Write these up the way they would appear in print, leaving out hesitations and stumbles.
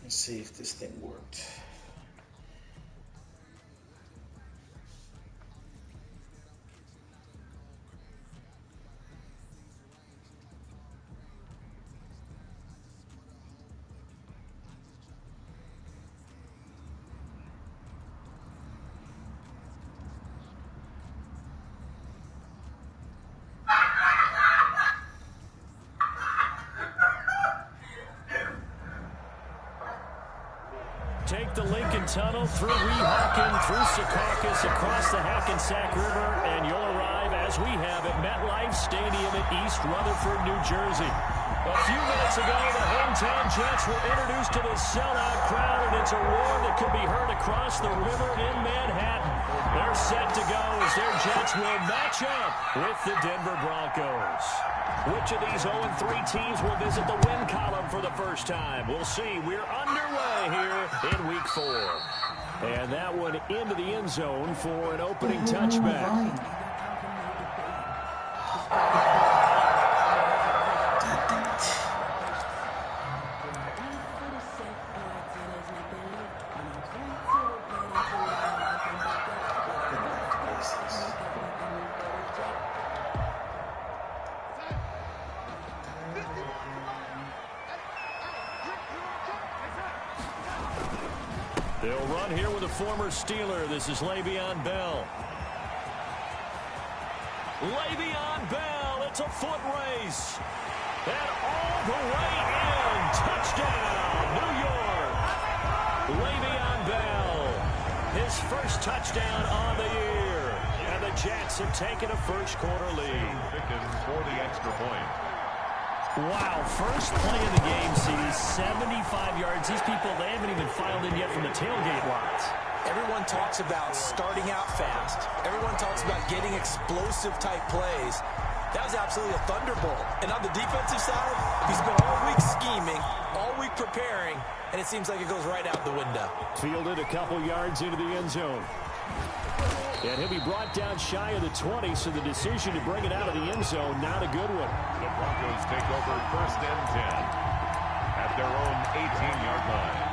Let's see if this thing worked. Take the Lincoln Tunnel through Weehawken, through Secaucus, across the Hackensack River, and you'll arrive, as we have, at MetLife Stadium in East Rutherford, New Jersey. A few minutes ago, the hometown Jets were introduced to the sellout crowd, and it's a roar that could be heard across the river in Manhattan. They're set to go as their Jets will match up with the Denver Broncos. Which of these 0-3 teams will visit the win column for the first time? We'll see. We're underway here in Week 4. And that one into the end zone for an opening touchback. They'll run here with a former Steeler. This is Le'Veon Bell. Le'Veon Bell, it's a foot race. And all the way in. Touchdown, New York. Le'Veon Bell, his first touchdown on the year. And the Jets have taken a first-quarter lead. For the extra point. Wow, first play of the game sees 75 yards. These people, they haven't even filed in yet from the tailgate lots. Everyone talks about starting out fast. Everyone talks about getting explosive-type plays. That was absolutely a thunderbolt. And on the defensive side, he spent all week scheming, all week preparing, and it seems like it goes right out the window. Fielded a couple yards into the end zone. And he'll be brought down shy of the 20, so the decision to bring it out of the end zone, not a good one. The Broncos take over 1st and 10 at their own 18-yard line.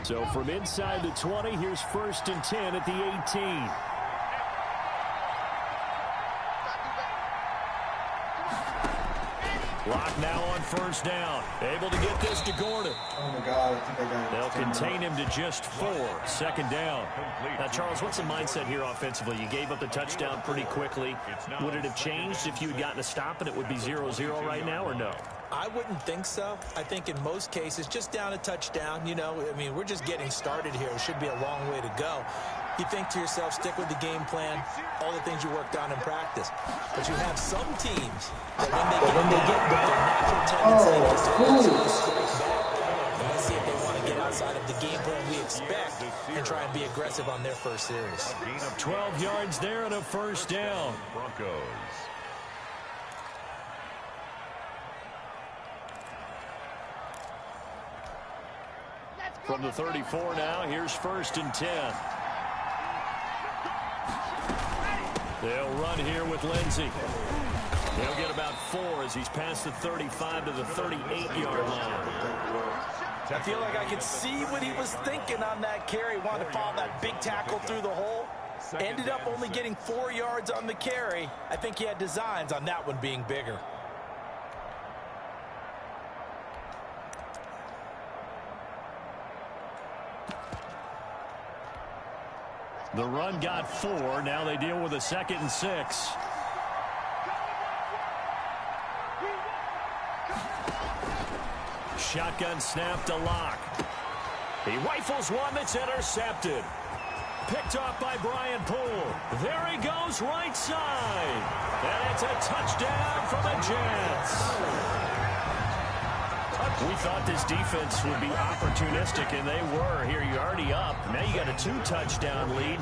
So from inside the 20, here's 1st and 10 at the 18. Lock now on 1st down. Able to get this to Gordon. Oh, my God. I think I got it. They'll contain him to just 4. 2nd down. Now, Charles, what's the mindset here offensively? You gave up the touchdown pretty quickly. Would it have changed if you had gotten a stop and it would be 0-0 right now, or no? I wouldn't think so. I think in most cases, just down a touchdown, you know, I mean, we're just getting started here. It should be a long way to go. You think to yourself, stick with the game plan, all the things you worked on in practice. But you have some teams that when they get their natural tendency is to go straight back. Let's see if they want to get outside of the game plan we expect and try and be aggressive on their first series. 12 yards there and a 1st down. Broncos. From the 34 now, here's 1st and 10. They'll run here with Lindsey. He'll get about 4 as he's past the 35 to the 38-yard line. I feel like I could see what he was thinking on that carry. Wanted to follow that big tackle through the hole. Ended up only getting 4 yards on the carry. I think he had designs on that one being bigger. The run got 4. Now they deal with a 2nd and 6. Shotgun snap to Locke. He rifles one that's intercepted. Picked off by Brian Poole. There he goes right side. And it's a touchdown for the Jets. We thought this defense would be opportunistic, and they were. Here, you're already up. Now you got a 2-touchdown lead.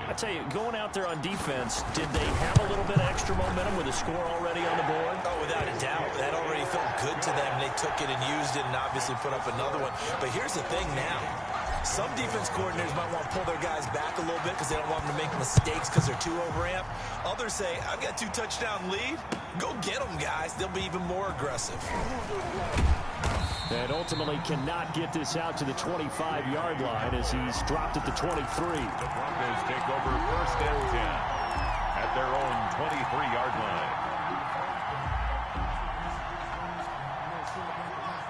I tell you, going out there on defense, did they have a little bit of extra momentum with a score already on the board? Oh, without a doubt. That already felt good to them. They took it and used it and obviously put up another one. But here's the thing now. Some defense coordinators might want to pull their guys back a little bit because they don't want them to make mistakes because they're too overamped. Others say, I've got 2-touchdown lead. Go get them, guys. They'll be even more aggressive. And ultimately cannot get this out to the 25-yard line as he's dropped at the 23. The Broncos take over 1st and 10 at their own 23-yard line.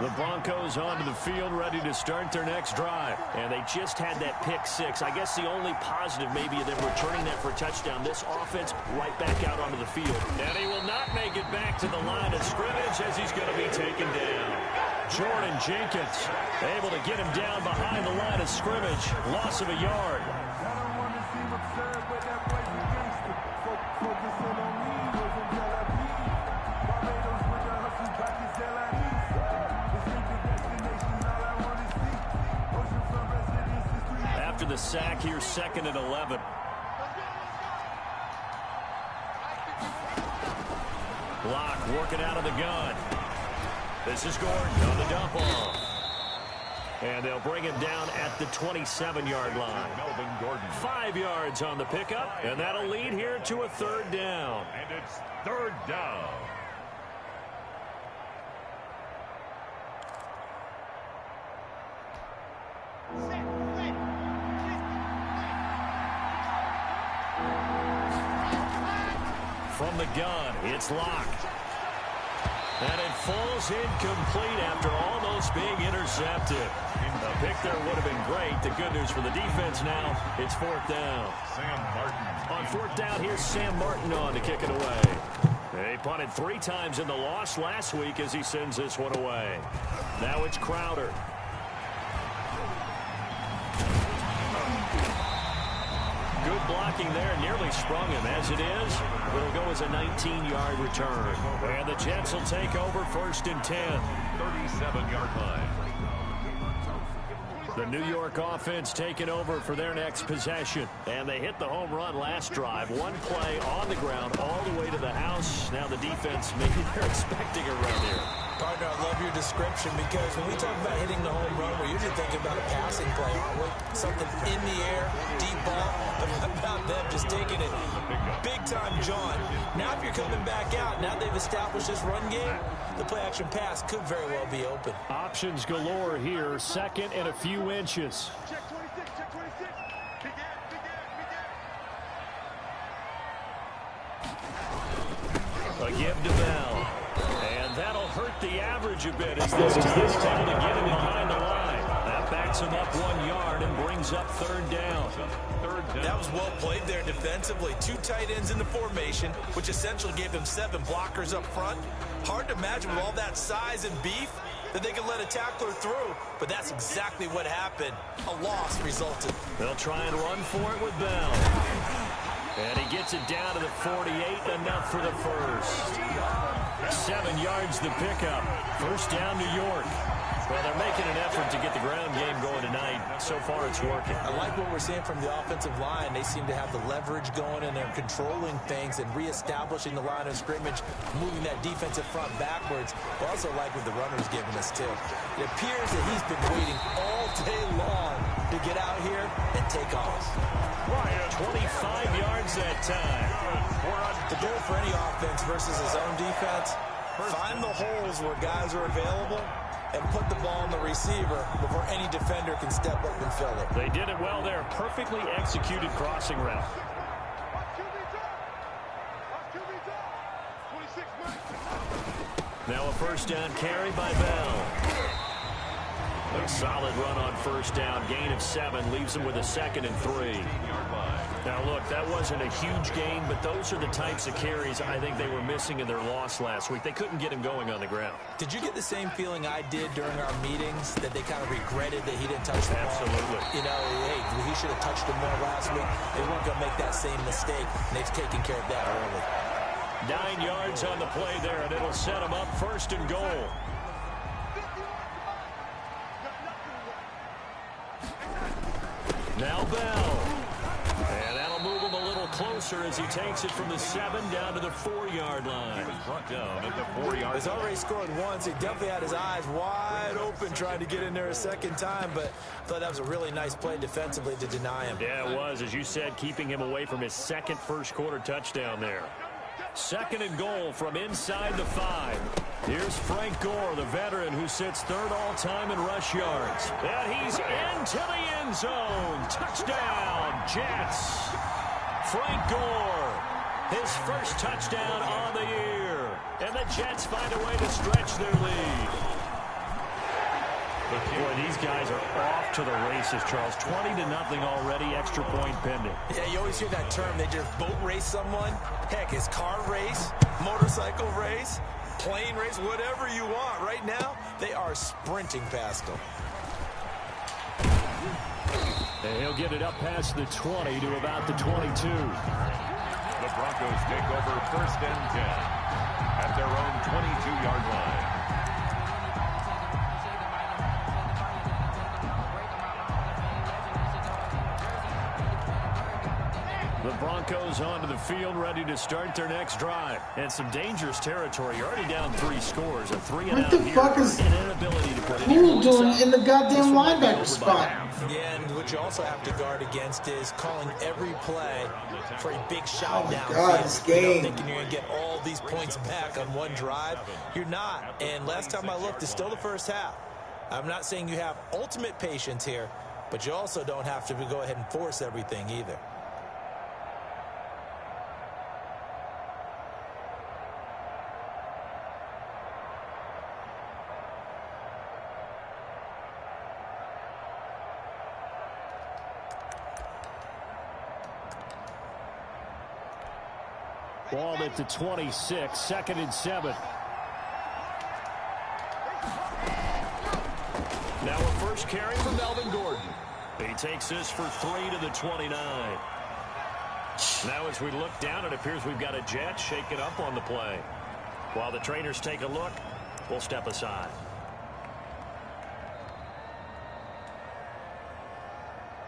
The Broncos onto the field, ready to start their next drive. And they just had that pick 6. I guess the only positive maybe of them returning that for a touchdown. This offense right back out onto the field. And he will not make it back to the line of scrimmage as he's going to be taken down. Jordan Jenkins able to get him down behind the line of scrimmage. Loss of a yard. After the sack, here's 2nd and 11. Locke working out of the gun. This is Gordon on the dump off. And they'll bring him down at the 27-yard line. Melvin Gordon. 5 yards on the pickup, and that'll lead here to a 3rd down. And it's 3rd down. From the gun, it's Locke. And it falls incomplete after almost being intercepted. A pick there would have been great. The good news for the defense now, it's 4th down. Sam Martin. On 4th down, here's Sam Martin on to kick it away. They punted 3 times in the loss last week as he sends this one away. Now it's Crowder. Good blocking there, nearly sprung him. As it is, it'll go as a 19-yard return. And the Jets will take over 1st and 10. 37-yard line. The New York offense taking over for their next possession. And they hit the home run last drive. One play on the ground all the way to the house. Now the defense, maybe they're expecting a run here. Partner, I love your description because when we talk about hitting the home run, we're usually thinking about a passing play, aren't we? Something in the air, deep ball. But how about them just taking it big-time, John? Now if you're coming back out, now they've established this run game, the play-action pass could very well be open. Options galore here, 2nd and a few inches. Check 26, check 26. A give to Bell. And that'll hurt the average a bit as this team is able to get him behind the line. That backs him up 1 yard and brings up 3rd down. That was well played there defensively. 2 tight ends in the formation, which essentially gave them 7 blockers up front. Hard to imagine with all that size and beef that they could let a tackler through, but that's exactly what happened. A loss resulted. They'll try and run for it with Bell. And he gets it down to the 48, enough for the first. 7 yards the pickup. 1st down, New York. Well, they're making an effort to get the ground game going tonight. So far, it's working. I like what we're seeing from the offensive line. They seem to have the leverage going, and they're controlling things and reestablishing the line of scrimmage, moving that defensive front backwards. I also like what the runner's giving us, too. It appears that he's been waiting all day long to get out here and take off. 25 yards that time. The goal for any offense versus his own defense, find the holes where guys are available and put the ball on the receiver before any defender can step up and fill it. They did it well there. Perfectly executed crossing route. Now a first down carry by Bell. A solid run on first down. Gain of 7 leaves him with a 2nd and 3. Now, look, that wasn't a huge gain, but those are the types of carries I think they were missing in their loss last week. They couldn't get him going on the ground. Did you get the same feeling I did during our meetings, that they kind of regretted that he didn't touch the ball? Absolutely. You know, hey, he should have touched him more last week. They weren't going to make that same mistake, and they've taken care of that early. 9 yards on the play there, and it'll set him up 1st and goal. Now Bell. And that'll move him a little closer as he takes it from the 7 down to the 4-yard line. Brought down at the 4-yard. He's already scored once. He definitely had his eyes wide open trying to get in there a second time, but I thought that was a really nice play defensively to deny him. Yeah, it was, as you said, keeping him away from his 2nd first-quarter touchdown there. 2nd and goal from inside the 5. Here's Frank Gore, the veteran who sits 3rd all-time in rush yards. And he's into the end zone. Touchdown, Jets. Frank Gore, his first touchdown on the year. And the Jets find a way to stretch their lead. Boy, these guys are off to the races, Charles. 20-0 already, extra point pending. Yeah, you always hear that term. They just boat race someone. Heck, it's car race, motorcycle race, plane race, whatever you want. Right now, they are sprinting past them. And he'll get it up past the 20 to about the 22. The Broncos take over 1st and 10 at their own 22-yard line. The Broncos onto the field, ready to start their next drive. And some dangerous territory. You're already down 3 scores. A 3-and-out What the fuck is an inability to put Poole doing in the goddamn linebacker spot? Yeah, and what you also have to guard against is calling every play for a big shot downfield. God, this game. Thinking you're going to get all these points back on one drive. You're not. And last time I looked, it's still the first half. I'm not saying you have ultimate patience here, but you also don't have to go ahead and force everything either. Ball at the 26, 2nd and 7. Now a first carry from Melvin Gordon. He takes this for 3 to the 29. Now as we look down, it appears we've got a Jet shaken up on the play. While the trainers take a look, we'll step aside.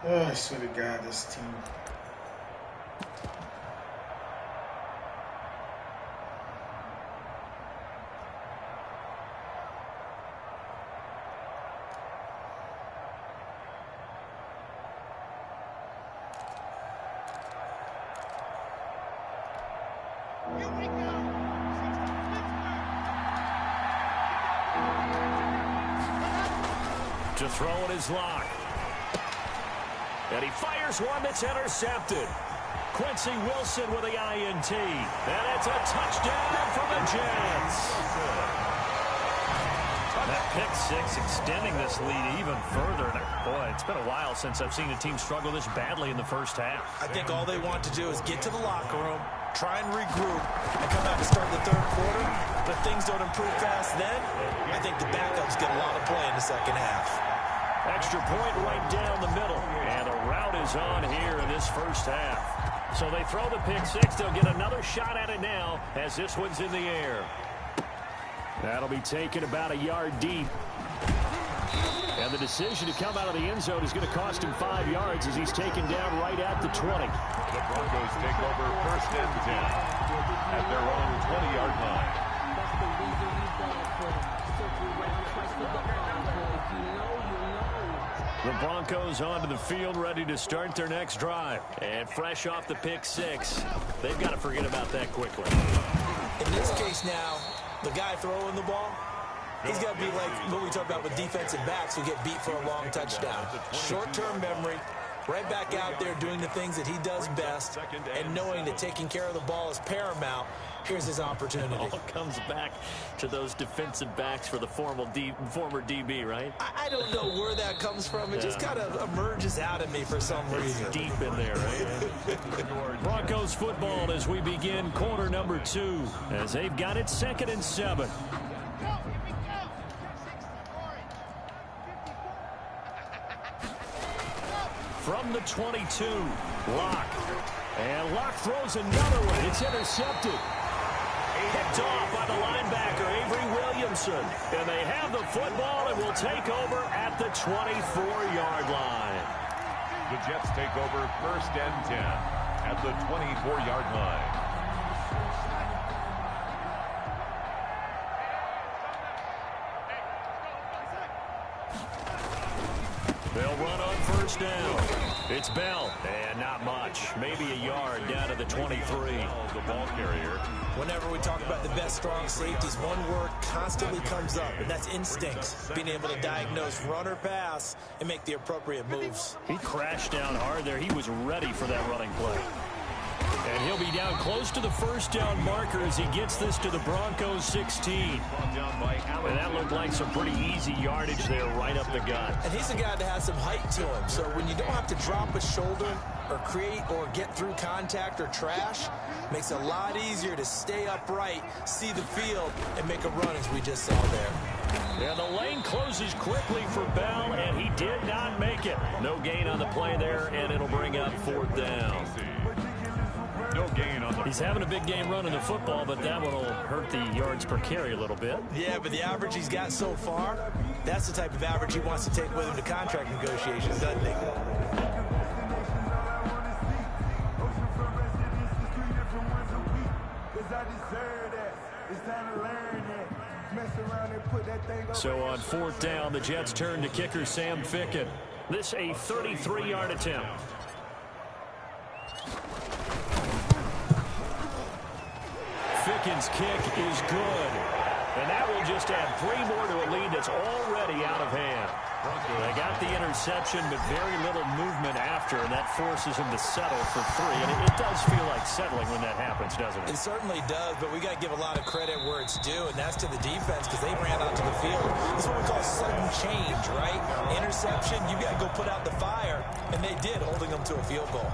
Oh, I swear to God, this team. To throw in his lock. And he fires one that's intercepted. Quincy Wilson with the INT. And it's a touchdown for the Jets. That pick 6 extending this lead even further. Boy, it's been a while since I've seen a team struggle this badly in the first half. I think all they want to do is get to the locker room, try and regroup, and come out to start the 3rd quarter. But if things don't improve fast then, I think the backups get a lot of play in the 2nd half. Extra point right down the middle. And the route is on here in this first half. So they throw the pick 6. They'll get another shot at it now as this one's in the air. That'll be taken about a yard deep. And the decision to come out of the end zone is going to cost him 5 yards as he's taken down right at the 20. The Broncos take over 1st and 10 at their own 20-yard line. The Broncos onto the field, ready to start their next drive. And fresh off the pick six, they've got to forget about that quickly. In this case now, the guy throwing the ball, he's got to be like what we talk about with defensive backs who get beat for a long touchdown. Short-term memory, right back out there doing the things that he does best, and knowing that taking care of the ball is paramount. Here's his opportunity. It all comes back to those defensive backs for the former DB, right? I don't know where that comes from. It just kind of emerges out of me for some reason. It's deep in there, right? Broncos football as we begin quarter number 2, as they've got it 2nd and 7. From the 22, Locke. And Locke throws another one. It's intercepted. Picked off by the linebacker, Avery Williamson. And they have the football and will take over at the 24-yard line. The Jets take over 1st and 10 at the 24-yard line. They'll run on 1st down. It's Bell, and not much. Maybe a yard down to the 23. The ball carrier. Whenever we talk about the best strong safeties, one word constantly comes up, and that's instincts. Being able to diagnose run or pass and make the appropriate moves. He crashed down hard there. He was ready for that running play. And he'll be down close to the 1st down marker as he gets this to the Broncos 16. And that looked like some pretty easy yardage there right up the gut. And he's a guy that has some height to him. So when you don't have to drop a shoulder or create or get through contact or trash, makes it a lot easier to stay upright, see the field, and make a run as we just saw there. And the lane closes quickly for Bell, and he did not make it. No gain on the play there, and it'll bring up 4th down. No gain on the... He's having a big game running the football, but that one will hurt the yards per carry a little bit. Yeah, but the average he's got so far, that's the type of average he wants to take with him to contract negotiations, doesn't he? So on 4th down, the Jets turn to kicker Sam Ficken. This a 33-yard attempt. Ficken's kick is good. And that will just add 3 more to a lead that's already out of hand. They got the interception, but very little movement after, and that forces him to settle for 3. And it does feel like settling when that happens, doesn't it? It certainly does, but we got to give a lot of credit where it's due, and that's to the defense because they ran onto the field. This is what we call sudden change, right? Interception, you got to go put out the fire, and they did, holding them to a field goal.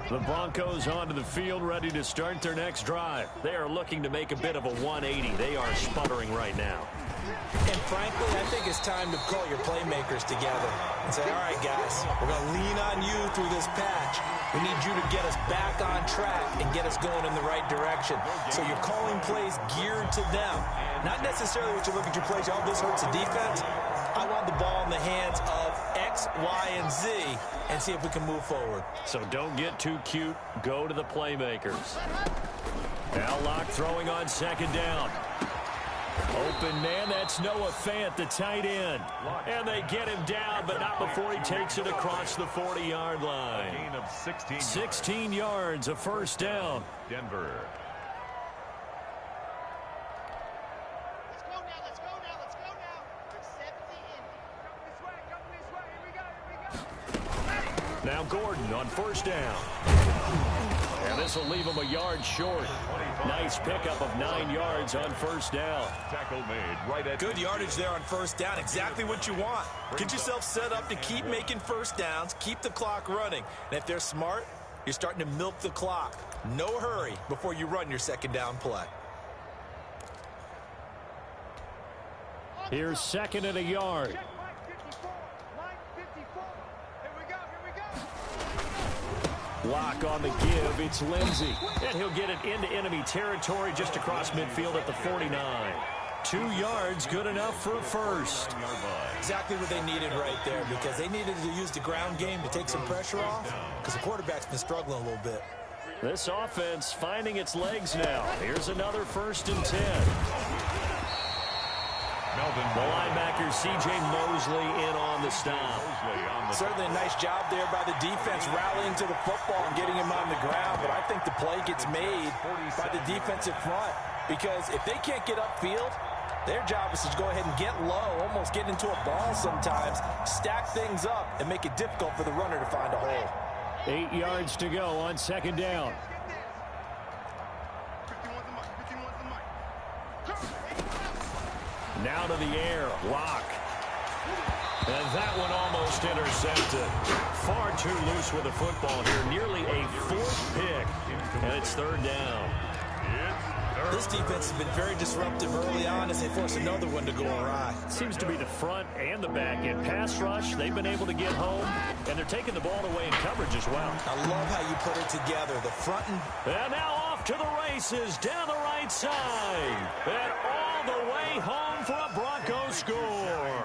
The Broncos onto the field, ready to start their next drive. They are looking to make a bit of a 180. They are sputtering right now. And frankly, I think it's time to call your playmakers together and say, all right, guys, we're going to lean on you through this patch. We need you to get us back on track and get us going in the right direction. So you're calling plays geared to them. Not necessarily what you look at your plays, oh, this hurts the defense. I want the ball in the hands of X, Y, and Z and see if we can move forward. So don't get too cute. Go to the playmakers. Now Locke throwing on 2nd down. Open man, that's Noah Fant, the tight end. And they get him down, but not before he takes it across the 40-yard line. Gain of 16. 16 yards, a 1st down. Denver. Now Gordon on 1st down. And this will leave him a yard short. Nice pickup of 9 yards on 1st down. Tackle made right at... Good yardage there on 1st down. Exactly what you want. Get yourself set up to keep making 1st downs. Keep the clock running. And if they're smart, you're starting to milk the clock. No hurry before you run your 2nd down play. Here's 2nd and a yard. Locke on the give. It's Lindsey. And he'll get it into enemy territory just across midfield at the 49. 2 yards, good enough for a 1st. Exactly what they needed right there because they needed to use the ground game to take some pressure off because the quarterback's been struggling a little bit. This offense finding its legs now. Here's another 1st and 10. The linebacker C.J. Mosley in on the stop. Certainly a nice job there by the defense rallying to the football and getting him on the ground. But I think the play gets made by the defensive front, because if they can't get upfield, their job is to go ahead and get low, almost get into a ball sometimes, stack things up, and make it difficult for the runner to find a hole. 8 yards to go on second down. Now to the air, Locke. And that one almost intercepted. Far too loose with the football here. Nearly a 4th pick. And it's third down. This defense has been very disruptive early on as they force another one to go awry. Seems to be the front and the back end. Pass rush, they've been able to get home, and they're taking the ball away in coverage as well. I love how you put it together. The front and now off to the races down the right side. And all the way home for a Broncos score.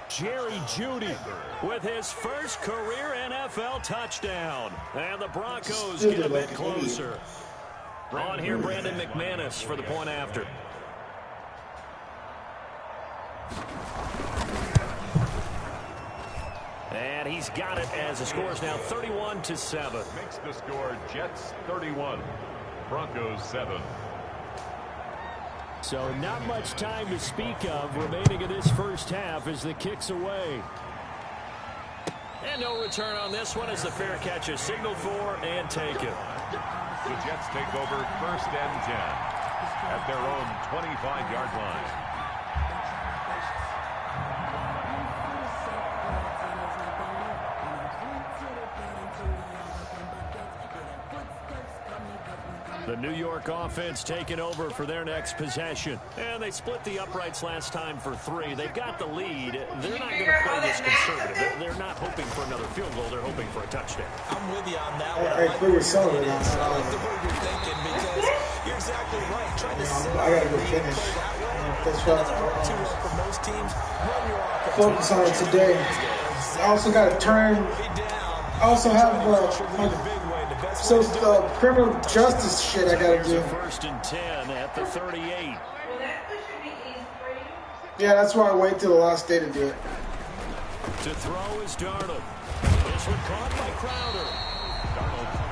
Jerry Jeudy with his first career NFL touchdown. And the Broncos get a bit closer. On here, Brandon McManus for the point after. And he's got it as the score is now 31-7. Makes the score Jets 31, Broncos 7. So not much time to speak of remaining in this first half as the kick's away. And no return on this one as the fair catch is signaled for and taken. The Jets take over first and 10 at their own 25-yard line. The New York offense taking over for their next possession. And they split the uprights last time for 3. They've got the lead. They're not going to play this conservative. They're not hoping for another field goal. They're hoping for a touchdown. I'm with you on that one. I like the way you're thinking, because you're exactly right. Trying to sit I got to go finish. That's right. For most teams, run your offense. Focus on it today. I also got to turn. I also have criminal justice shit I gotta do. First and 10 at the 38. Yeah, that's why I wait till the last day to do it. To throw is Darnold. This one caught by Crowder.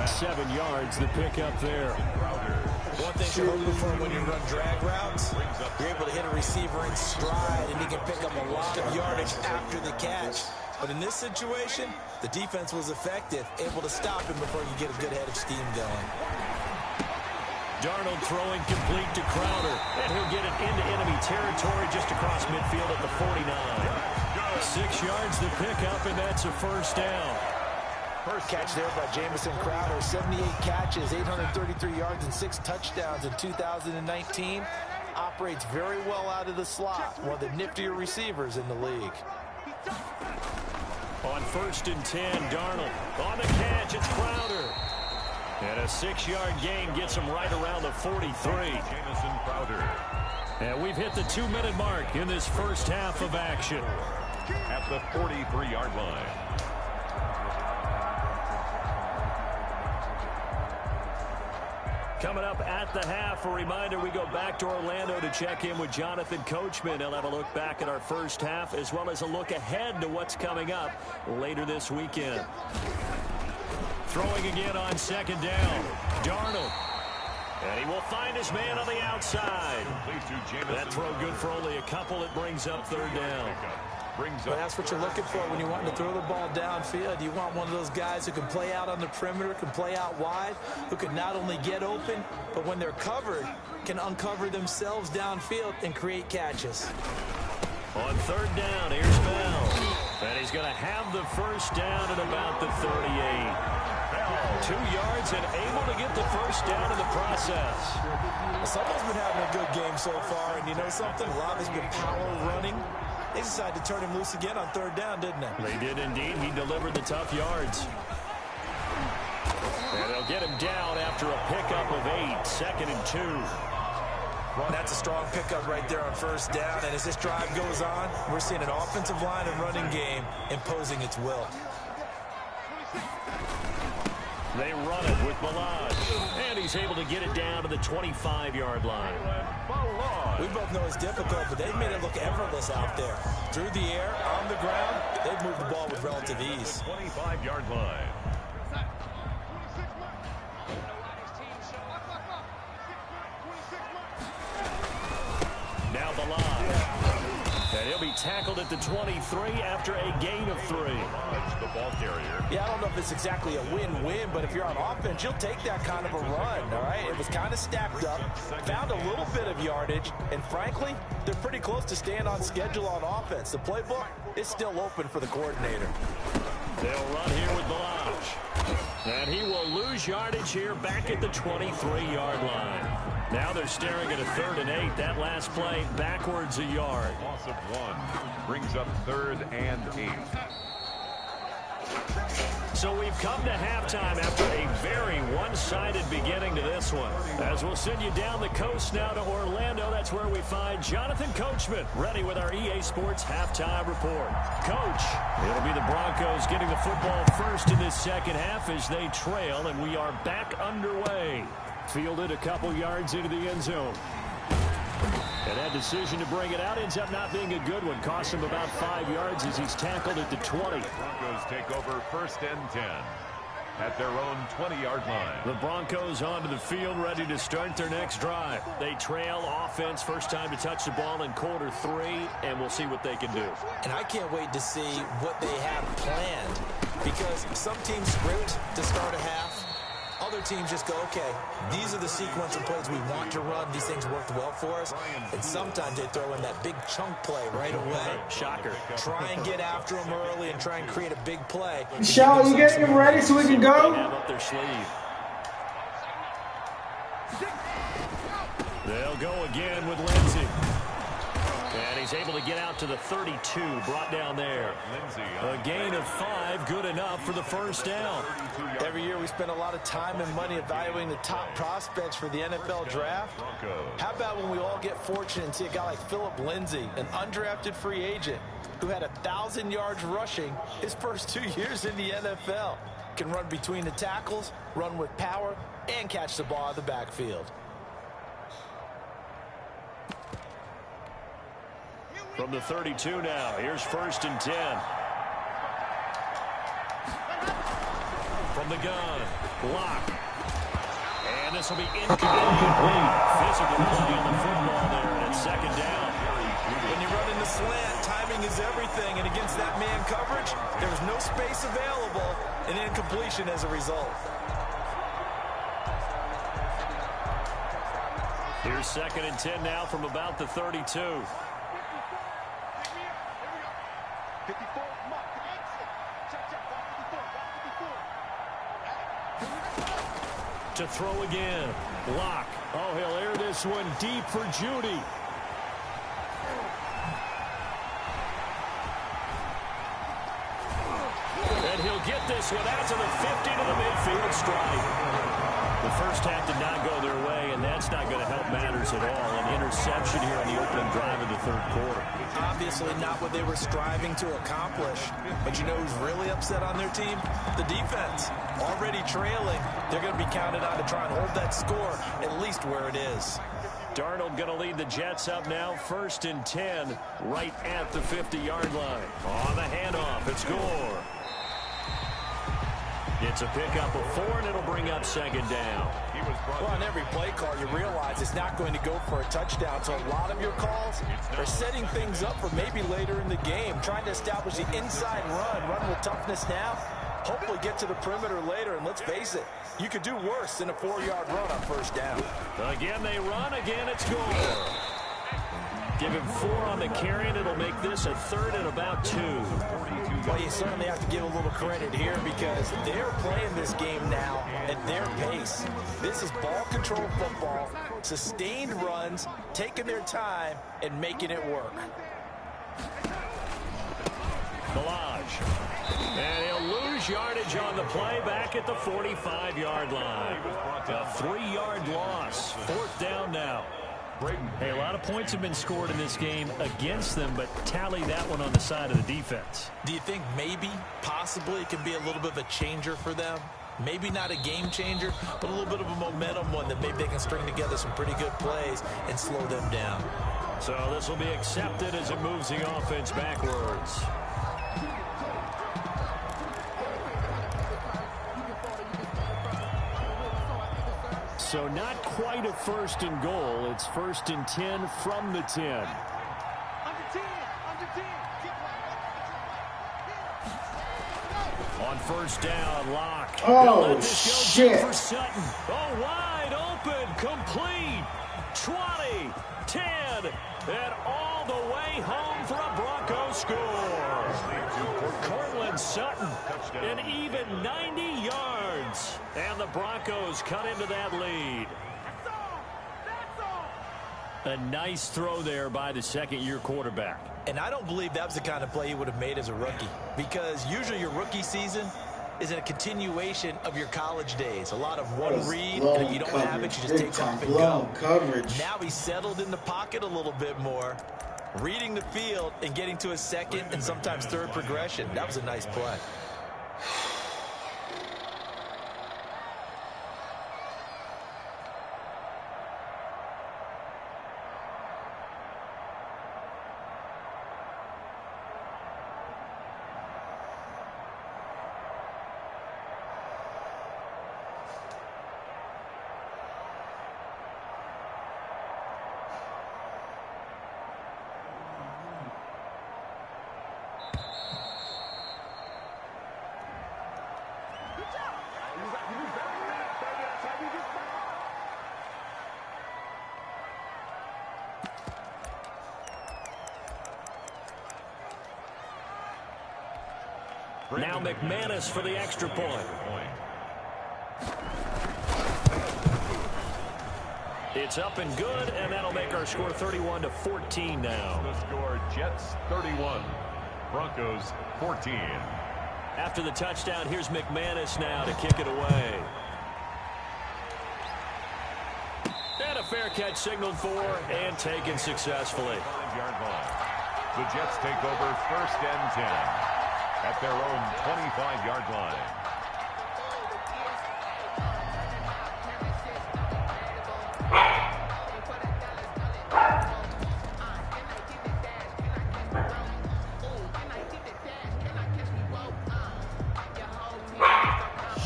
7 yards, the pick up there. One thing you're looking for when you run drag routes, you're able to hit a receiver in stride, and he can pick up a lot of yardage after the catch. But in this situation, the defense was effective, able to stop him before you get a good head of steam going. Darnold throwing complete to Crowder, and he'll get it into enemy territory just across midfield at the 49. 6 yards the pickup, and that's a first down. First catch there by Jamison Crowder, 78 catches, 833 yards, and 6 touchdowns in 2019. Operates very well out of the slot, one of the niftier receivers in the league. On first and 10, Darnold on the catch, it's Crowder. And a 6-yard gain gets him right around the 43. Jamison Crowder. And we've hit the 2-minute mark in this first half of action. At the 43-yard line. Coming up at the half, a reminder, we go back to Orlando to check in with Jonathan Coachman. He'll have a look back at our first half as well as a look ahead to what's coming up later this weekend. Throwing again on second down, Darnold. And he will find his man on the outside. That throw good for only a couple. It brings up third down. Well, that's what you're looking for when you want to throw the ball downfield. You want one of those guys who can play out on the perimeter, can play out wide, who can not only get open, but when they're covered, can uncover themselves downfield and create catches. On third down, here's Bell. And he's going to have the first down at about the 38. 2 yards and able to get the first down in the process. Someone's been having a good game so far, and you know something? A lot has been power running. They decided to turn him loose again on third down, didn't they? They did indeed. He delivered the tough yards. And they'll get him down after a pickup of 8, 2nd and 2. That's a strong pickup right there on first down. And as this drive goes on, we're seeing an offensive line and running game imposing its will. They run it with Balaj. And he's able to get it down to the 25-yard line. We both know it's difficult, but they've made it look effortless out there. Through the air, on the ground, they've moved the ball with relative ease. 25-yard line. Now Balaj. And he'll be tackled at the 23 after a gain of 3. The ball carrier. Yeah, I don't know if it's exactly a win-win, but if you're on offense, you'll take that kind of a run, all right? It was kind of stacked up, found a little bit of yardage, and frankly, they're pretty close to staying on schedule on offense. The playbook is still open for the coordinator. They'll run here with Balaj. And he will lose yardage here back at the 23-yard line. Now they're staring at a 3rd and 8. That last play backwards a yard. Loss of 1 brings up 3rd and 8. So we've come to halftime after a very one-sided beginning to this one. As we'll send you down the coast now to Orlando, that's where we find Jonathan Coachman ready with our EA Sports halftime report. Coach, it'll be the Broncos getting the football first in this second half as they trail, and we are back underway. Fielded a couple yards into the end zone. And that decision to bring it out ends up not being a good one. Cost him about 5 yards as he's tackled at the 20. Broncos take over 1st and 10 at their own 20-yard line. The Broncos onto the field ready to start their next drive. They trail offense, first time to touch the ball in quarter 3, and we'll see what they can do. And I can't wait to see what they have planned, because some teams script to start a half. Other teams just go, okay, these are the sequence of plays we want to run. These things worked well for us. And sometimes they throw in that big chunk play right away. Shocker. Try and get after them early and try and create a big play. Shall you getting him ready so we can go? Have up their sleeve. They'll go again with Lindsey. And he's able to get out to the 32, brought down there. A gain of 5, good enough for the first down. Every year we spend a lot of time and money evaluating the top prospects for the NFL draft. How about when we all get fortunate and see a guy like Philip Lindsay, an undrafted free agent who had 1,000 yards rushing his first 2 years in the NFL. Can run between the tackles, run with power, and catch the ball out of the backfield. From the 32 now, here's 1st and 10. From the gun, block. And this will be incomplete. Physical play on the football there, and it's 2nd down. When you run in the slant, timing is everything, and against that man coverage, there's no space available, and incompletion as a result. Here's 2nd and 10 now from about the 32. To throw again. Block. Oh, he'll air this one deep for Judy. And he'll get this one out to the 50 to the midfield stripe. The first half did not go their way, and that's not going to help matters at all. An interception here on the opening drive of the 3rd quarter. Obviously not what they were striving to accomplish. But you know who's really upset on their team? The defense. Already trailing. They're going to be counted on to try and hold that score at least where it is. Darnold going to lead the Jets up now. 1st and 10 right at the 50-yard line. On the handoff, it's Gore. It's a pickup of 4, and it'll bring up 2nd down. Well, on every play call, you realize it's not going to go for a touchdown. So a lot of your calls are setting things up for maybe later in the game, trying to establish the inside run with toughness now, hopefully get to the perimeter later. And let's face it, you could do worse than a 4-yard run on 1st down. Again, they run. Again, it's Gore. Give him 4 on the carry, and it'll make this a 3rd and about 2. Well, you certainly have to give a little credit here because they're playing this game now at their pace. This is ball control football, sustained runs, taking their time, and making it work. Balaj. And he'll lose yardage on the play back at the 45-yard line. A 3-yard loss. 4th down now. Hey, a lot of points have been scored in this game against them, but tally that one on the side of the defense. Do you think maybe, possibly, it can be a little bit of a changer for them? Maybe not a game changer, but a little bit of a momentum one that maybe they can string together some pretty good plays and slow them down. So this will be accepted as it moves the offense backwards. So not quite a 1st and goal. It's 1st and 10 from the 10. On 1st down, Locke. Oh, shit. For Sutton. Oh, wide open, complete. 20, 10, and all the way home for a Broncos score. Cortland Sutton, an even 90 yards. And the Broncos cut into that lead. A nice throw there by the second-year quarterback. And I don't believe that was the kind of play he would have made as a rookie, because usually your rookie season is a continuation of your college days. A lot of one read, and if you don't have it, you just take off and go. Now he's settled in the pocket a little bit more, reading the field and getting to a second and sometimes third progression. That was a nice play. Now McManus for the extra point. It's up and good, and that'll make our score 31-14 now. The score, Jets 31, Broncos 14. After the touchdown, here's McManus now to kick it away. And a fair catch signaled for and taken successfully. 5-yard line. The Jets take over 1st and 10 at their own 25-yard line.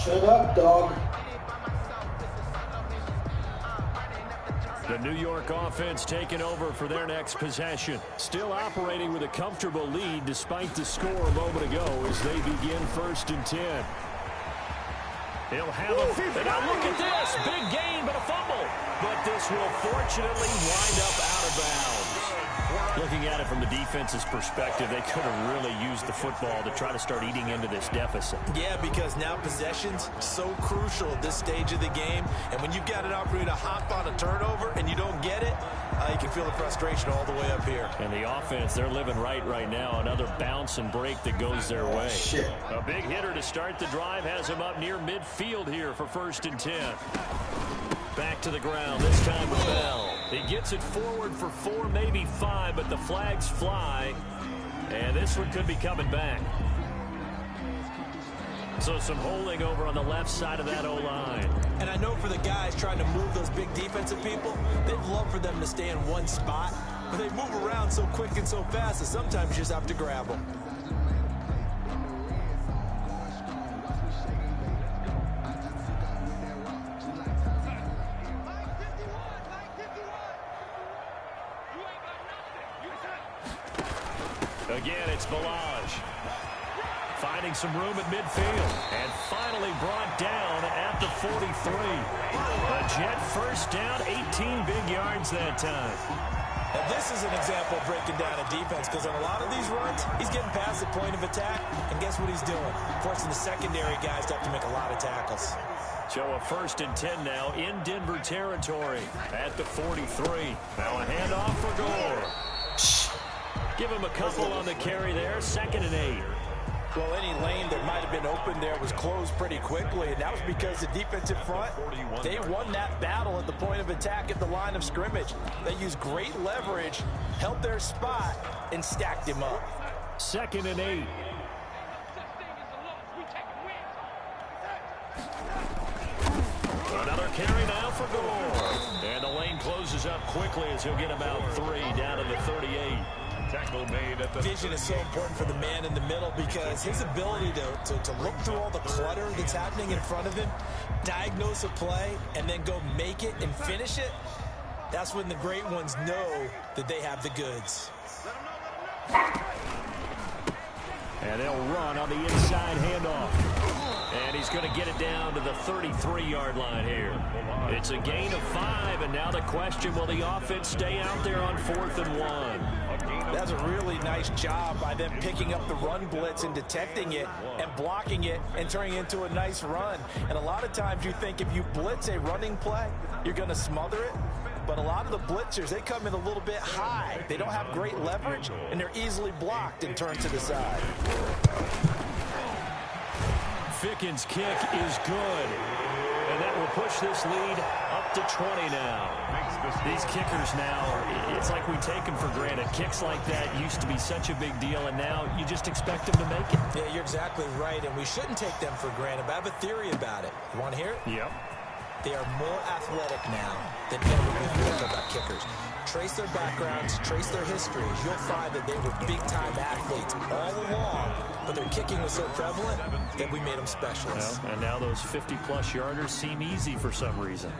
Shut up, dog. The New York offense taking over for their next possession. Still operating with a comfortable lead despite the score a moment ago as they begin 1st and 10. He'll have a... And now look at this. Big gain, but a fumble. But this will fortunately wind up out of bounds. Looking at it from the defense's perspective, they could have really used the football to try to start eating into this deficit. Yeah, because now possession's so crucial at this stage of the game. And when you've got an opportunity to hop on a turnover and you don't get it, you can feel the frustration all the way up here. And the offense, they're living right now. Another bounce and break that goes their way. Shit. A big hitter to start the drive has him up near midfield here for 1st and 10. Back to the ground, this time with Bell. He gets it forward for 4, maybe 5, but the flags fly. And this one could be coming back. So some holding over on the left side of that O-line. And I know for the guys trying to move those big defensive people, they'd love for them to stay in one spot. But they move around so quick and so fast that sometimes you just have to grab them. Again, it's Balaj. Finding some room at midfield. And finally brought down at the 43. A Jet 1st down, 18 big yards that time. And this is an example of breaking down a defense, because on a lot of these runs, he's getting past the point of attack, and guess what he's doing? Forcing the secondary guys to have to make a lot of tackles. So a 1st and 10 now in Denver territory at the 43. Now a handoff for Gore. Give him a couple on the carry there. 2nd and 8. Well, any lane that might have been open there was closed pretty quickly, and that was because the defensive front, they won that battle at the point of attack at the line of scrimmage. They used great leverage, held their spot, and stacked him up. 2nd and 8. carry now for Gore. And the lane closes up quickly as he'll get about 3 down to the 38. Tackle made at the Vision is so important for the man in the middle because his ability to look through all the clutter that's happening in front of him, diagnose a play, and then go make it and finish it, that's when the great ones know that they have the goods. And they'll run on the inside handoff. And he's going to get it down to the 33-yard line here. It's a gain of 5, and now the question, will the offense stay out there on 4th and 1? That's a really nice job by them picking up the run blitz and detecting it and blocking it and turning it into a nice run. And a lot of times you think if you blitz a running play, you're going to smother it. But a lot of the blitzers, they come in a little bit high. They don't have great leverage, and they're easily blocked and turned to the side. Ficken's kick is good. And that will push this lead up to 20 now. These kickers now, it's like we take them for granted. Kicks like that used to be such a big deal, and now you just expect them to make it. Yeah, you're exactly right, and we shouldn't take them for granted. But I have a theory about it. You want to hear it? Yep. They are more athletic now than ever before about kickers. Trace their backgrounds, trace their histories. You'll find that they were big-time athletes all along, but their kicking was so prevalent that we made them specialists. Well, and now those 50-plus yarders seem easy for some reason.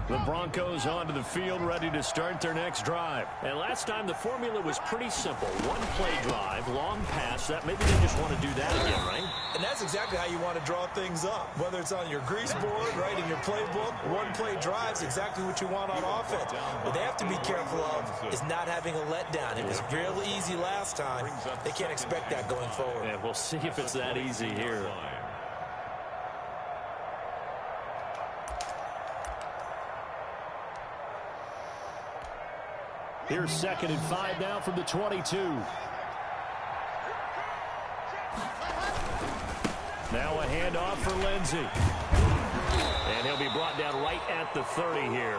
The Broncos onto the field, ready to start their next drive. And last time, the formula was pretty simple. One-play drive, long pass. That maybe they just want to do that again, right? And that's exactly how you want to draw things up. Whether it's on your grease board, right, in your playbook, one-play drives exactly what you want on offense. What they have to be careful of is not having a letdown. It was real easy last time. They can't expect that going forward. And we'll see if it's that easy here. Here's 2nd and 5 now from the 22. Now a handoff for Lindsey. And he'll be brought down right at the 30 here.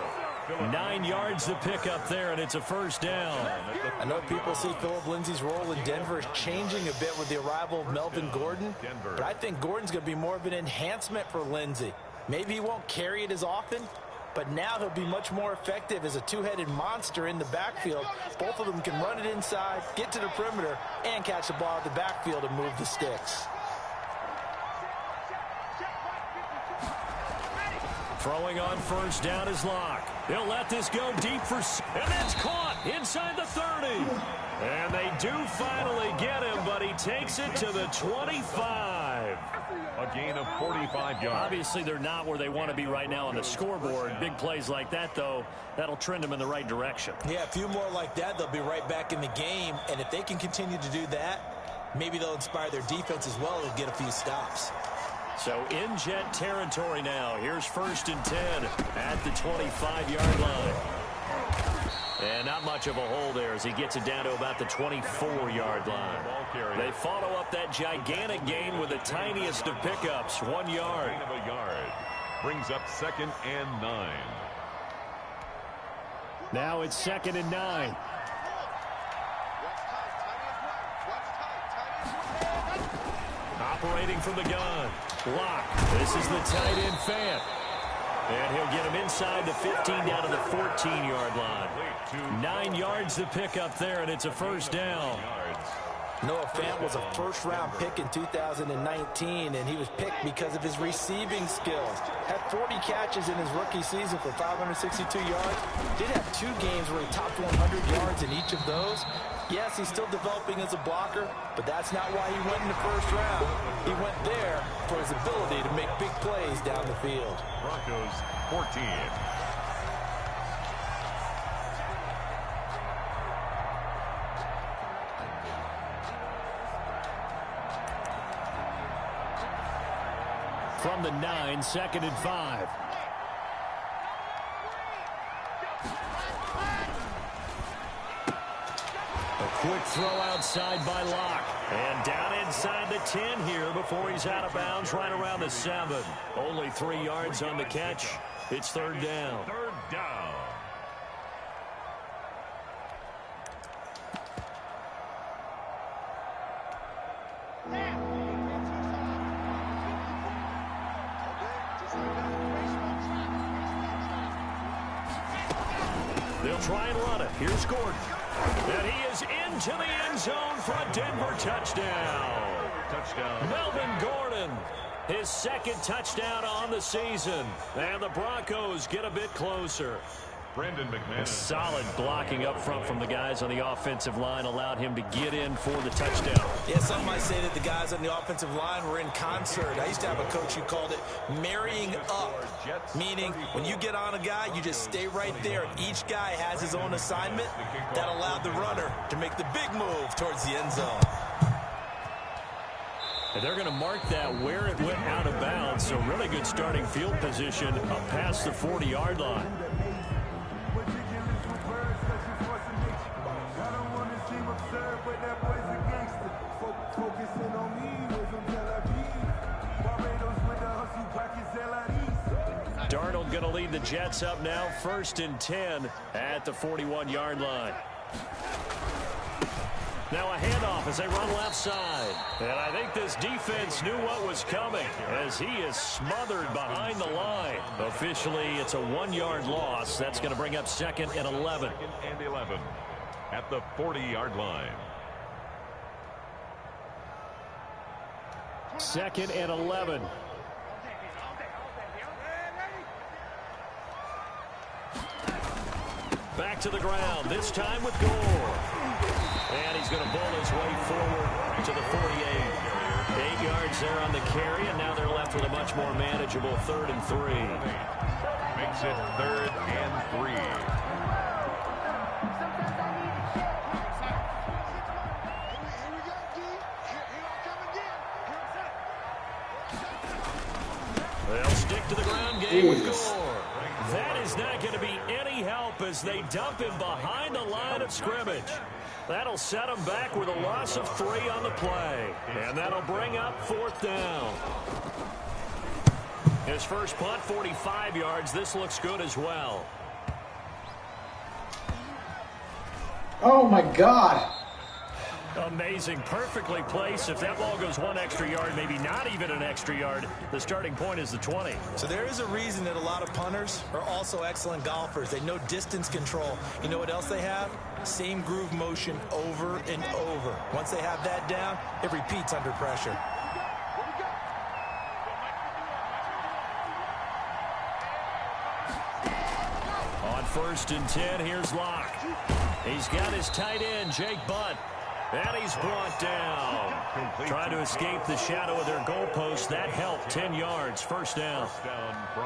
9 yards to pick up there, and it's a first down. I know people see Phillip Lindsay's role in Denver is changing a bit with the arrival of Melvin Gordon, but I think Gordon's going to be more of an enhancement for Lindsay. Maybe he won't carry it as often, but now he'll be much more effective as a two-headed monster in the backfield. Both of them can run it inside, get to the perimeter, and catch the ball at the backfield and move the sticks. Throwing on first down is Locke. They'll let this go deep for... And that's caught inside the 30. And they do finally get him, but he takes it to the 25. A gain of 45 yards. Obviously, they're not where they want to be right now on the scoreboard. Big plays like that, though, that'll trend them in the right direction. Yeah, a few more like that, they'll be right back in the game. And if they can continue to do that, maybe they'll inspire their defense as well and get a few stops. So in Jet territory now. Here's 1st and 10 at the 25-yard line. And not much of a hole there as he gets it down to about the 24-yard line. They follow up that gigantic gain with the tiniest of pickups, 1 yard. Brings up 2nd and 9. Now it's 2nd and 9. Operating from the gun. Locke. This is the tight end Fant. And he'll get him inside the 15 down to the 14-yard line. 9 yards to pick up there, and it's a first down. Noah Fant was a first-round pick in 2019, and he was picked because of his receiving skills. Had 40 catches in his rookie season for 562 yards. Did have 2 games where he topped 100 yards in each of those. Yes, he's still developing as a blocker, but that's not why he went in the first round. He went there for his ability to make big plays down the field. Broncos 14. From the 9, 2nd and 5. A quick throw outside by Locke. And down inside the 10 here before he's out of bounds right around the 7. Only 3 yards on the catch. It's 3rd down. 3rd down. They'll try and run it. Here's Gordon. And he is into the end zone for a Denver touchdown. Melvin Gordon, his second touchdown on the season. And the Broncos get a bit closer. Brandon McManus. Solid blocking up front from the guys on the offensive line allowed him to get in for the touchdown. Yeah, some might say that the guys on the offensive line were in concert. I used to have a coach who called it marrying up, meaning when you get on a guy, you just stay right there. Each guy has his own assignment that allowed the runner to make the big move towards the end zone. And they're going to mark that where it went out of bounds, so really good starting field position up past the 40-yard line. Darnold going to lead the Jets up now, 1st and 10 at the 41-yard line. Now a handoff as they run left side. And I think this defense knew what was coming as he is smothered behind the line. Officially, it's a 1-yard loss. That's going to bring up 2nd and 11. 2nd and 11 at the 40-yard line. 2nd and 11. Back to the ground, this time with Gore. And he's going to bull his way forward to the 48. 8 yards there on the carry, and now they're left with a much more manageable 3rd and 3. Makes it 3rd and 3. They'll stick to the ground game with Gore. That is not going to be any help as they dump him behind the line of scrimmage. That'll set him back with a loss of 3 on the play. And that'll bring up 4th down. His first punt, 45 yards. This looks good as well. Oh, my God. Amazing. Perfectly placed. If that ball goes 1 extra yard, maybe not even an extra yard, the starting point is the 20. So there is a reason that a lot of punters are also excellent golfers. They know distance control. You know what else they have? Same groove motion over and over. Once they have that down, it repeats under pressure. On 1st and 10, here's Locke. He's got his tight end, Jake Butt. And he's brought down. Trying to escape the shadow of their goalpost. That helped. 10 yards. 1st down.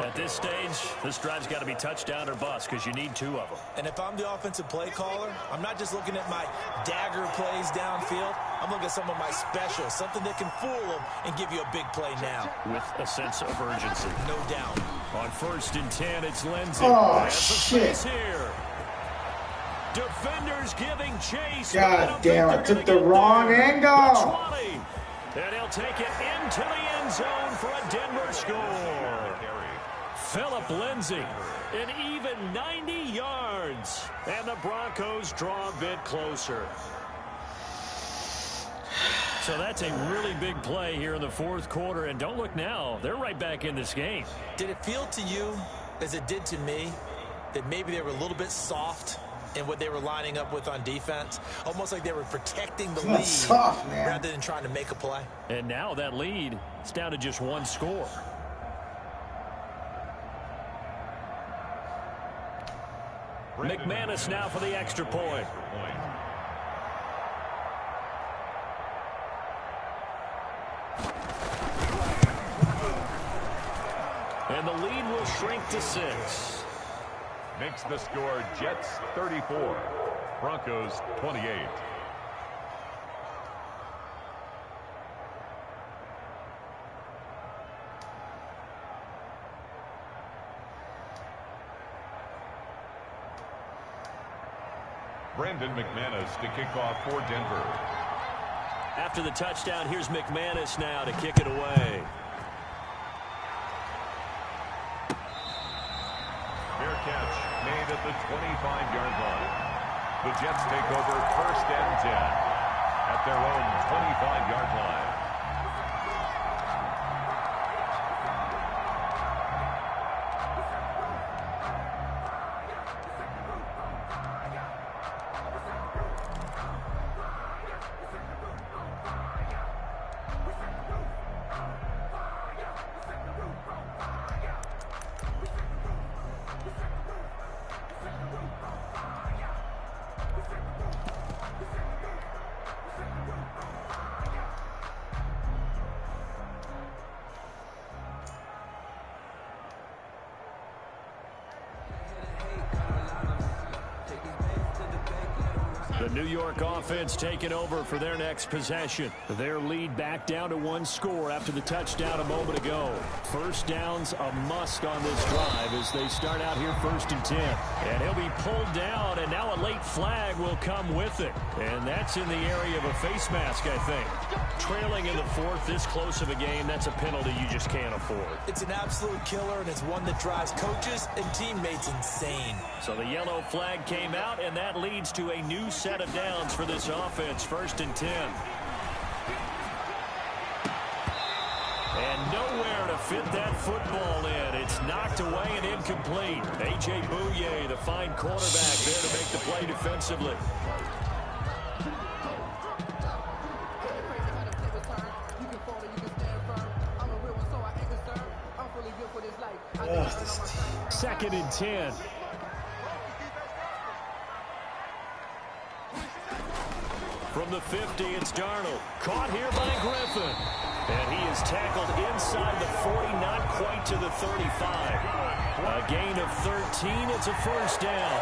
At this stage, this drive's got to be touchdown or bust because you need 2 of them. And if I'm the offensive play caller, I'm not just looking at my dagger plays downfield. I'm looking at some of my specials, something that can fool them and give you a big play now. With a sense of urgency. No doubt. On 1st and 10, it's Lindsey. Oh, shit. Here. Defenders giving chase. God damn, I took the wrong angle. And he'll take it into the end zone for a Denver score. Phillip Lindsay, an even 90 yards. And the Broncos draw a bit closer. So that's a really big play here in the 4th quarter. And don't look now, they're right back in this game. Did it feel to you, as it did to me, that maybe they were a little bit soft in what they were lining up with on defense? Almost like they were protecting the lead soft, man, rather than trying to make a play. And now that lead is down to just 1 score. McManus now for the extra point. And the lead will shrink to 6. Makes the score Jets 34, Broncos 28. Brandon McManus to kick off for Denver. After the touchdown, here's McManus now to kick it away. Fair catch made at the 25-yard line. The Jets take over 1st and 10 at their own 25-yard line. The New York offense taking over for their next possession. Their lead back down to 1 score after the touchdown a moment ago. First down's a must on this drive as they start out here 1st and 10. And he'll be pulled down, and now a late flag will come with it. And that's in the area of a face mask, I think. Trailing in the 4th, this close of a game, that's a penalty you just can't afford. It's an absolute killer, and it's one that drives coaches and teammates insane. So the yellow flag came out, and that leads to a new set of downs for this offense. 1st and 10. And nowhere to fit that football in. It's knocked away and incomplete. A.J. Bouye, the fine cornerback, there to make the play defensively. Second and 10. From the 50, it's Darnold. Caught here by Griffin. And he is tackled inside the 40, not quite to the 35. A gain of 13. It's a first down.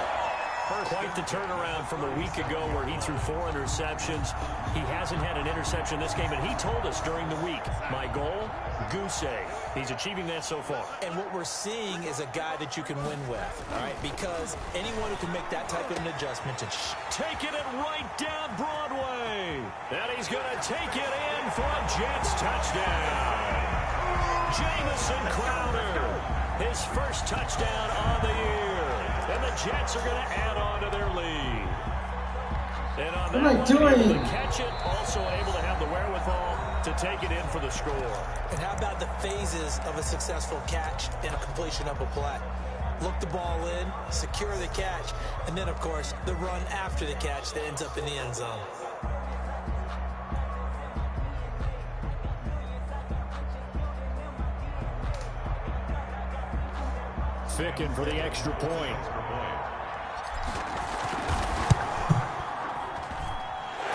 Quite the turnaround from a week ago where he threw 4 interceptions. He hasn't had an interception this game, and he told us during the week, my goal, goose egg. He's achieving that so far. And what we're seeing is a guy that you can win with, all right? Because anyone who can make that type of an adjustment and taking it right down Broadway. And he's going to take it in for a Jets touchdown. Jamison Crowder, his first touchdown on the year. And the Jets are going to add on to their lead. And on that one, able to catch it, also able to have the wherewithal to take it in for the score. And how about the phases of a successful catch and a completion of a play? Look the ball in, secure the catch, and then, of course, the run after the catch that ends up in the end zone. Ficken for the extra point.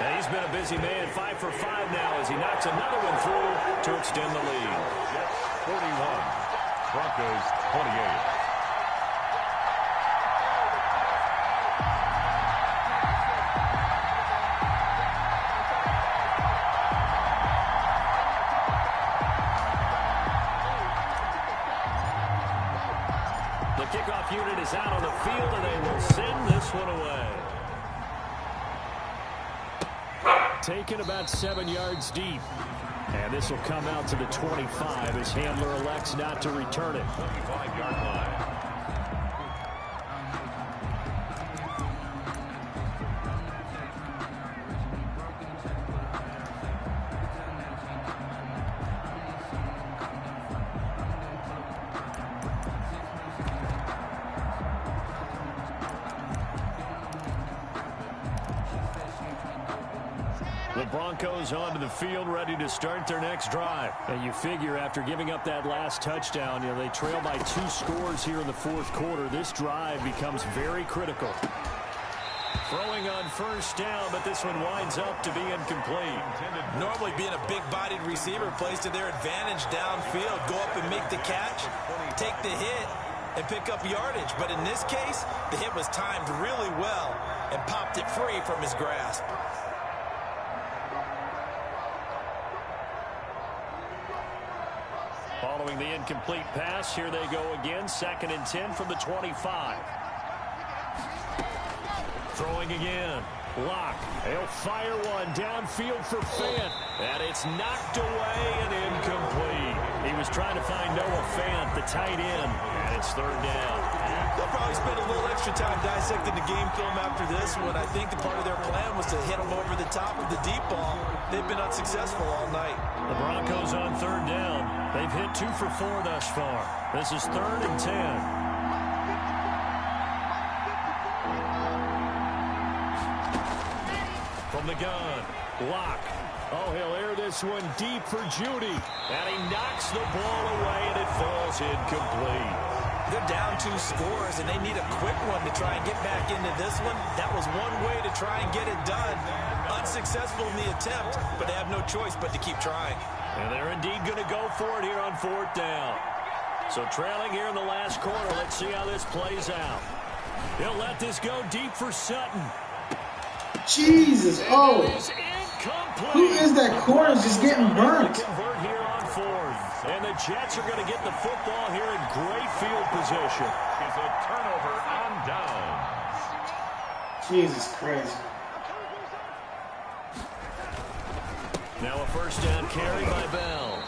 And he's been a busy man, 5 for 5 now as he knocks another one through to extend the lead. Jets 41, Broncos 28. Kickoff unit is out on the field, and they will send this one away. Taken about 7 yards deep. And this will come out to the 25 as Handler elects not to return it. 25-yard line. The Broncos onto the field, ready to start their next drive. And you figure after giving up that last touchdown, they trail by 2 scores here in the 4th quarter. This drive becomes very critical. Throwing on first down, but this one winds up to be incomplete. Normally being a big-bodied receiver plays to their advantage downfield. Go up and make the catch, take the hit, and pick up yardage. But in this case, the hit was timed really well and popped it free from his grasp. Following the incomplete pass, here they go again. 2nd and 10 from the 25. Throwing again. Lock. He'll fire one downfield for Fant. And it's knocked away and incomplete. He was trying to find Noah Fant, the tight end. And it's 3rd down. They'll probably spend a little extra time dissecting the game film after this one. I think the part of their plan was to hit them over the top of the deep ball. They've been unsuccessful all night. The Broncos on 3rd down. They've hit 2 for 4 thus far. This is 3rd and 10. From the gun, Lock. Oh, he'll air this one deep for Judy. And he knocks the ball away, and it falls incomplete. They're down 2 scores, and they need a quick one to try and get back into this one. That was one way to try and get it done. Unsuccessful in the attempt, but they have no choice but to keep trying. And they're indeed going to go for it here on 4th down. So trailing here in the last quarter, let's see how this plays out. He'll let this go deep for Sutton. Jesus. Oh. Who is that corner just getting burnt? Convert here on fourth. And the Jets are going to get the football here in great field position. Is a turnover on downs. Jesus Christ. Now a first down carry by Bell.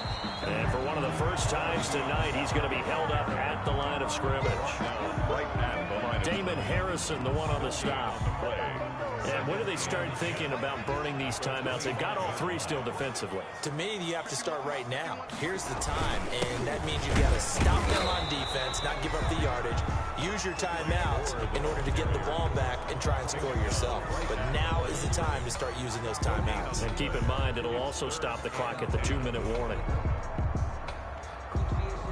And for one of the first times tonight, he's going to be held up at the line of scrimmage. Right at the line. Damon Harrison, the one on the stop. And when do they start thinking about burning these timeouts? They've got all three still defensively. To me, you have to start right now. Here's the time, and that means you've got to stop them on defense, not give up the yardage, use your timeouts in order to get the ball back and try and score yourself. But now is the time to start using those timeouts. And keep in mind, it'll also stop the clock at the 2-minute warning.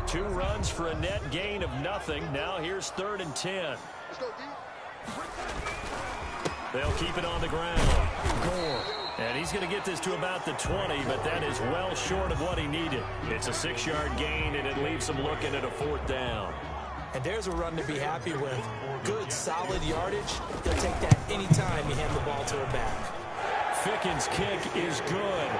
2 runs for a net gain of nothing. Now here's 3rd and 10. They'll keep it on the ground. Gore. And he's going to get this to about the 20, but that is well short of what he needed. It's a 6-yard gain, and it leaves him looking at a 4th down. And there's a run to be happy with. Good, solid yardage. They'll take that anytime you hand the ball to her back. Ficken's kick is good.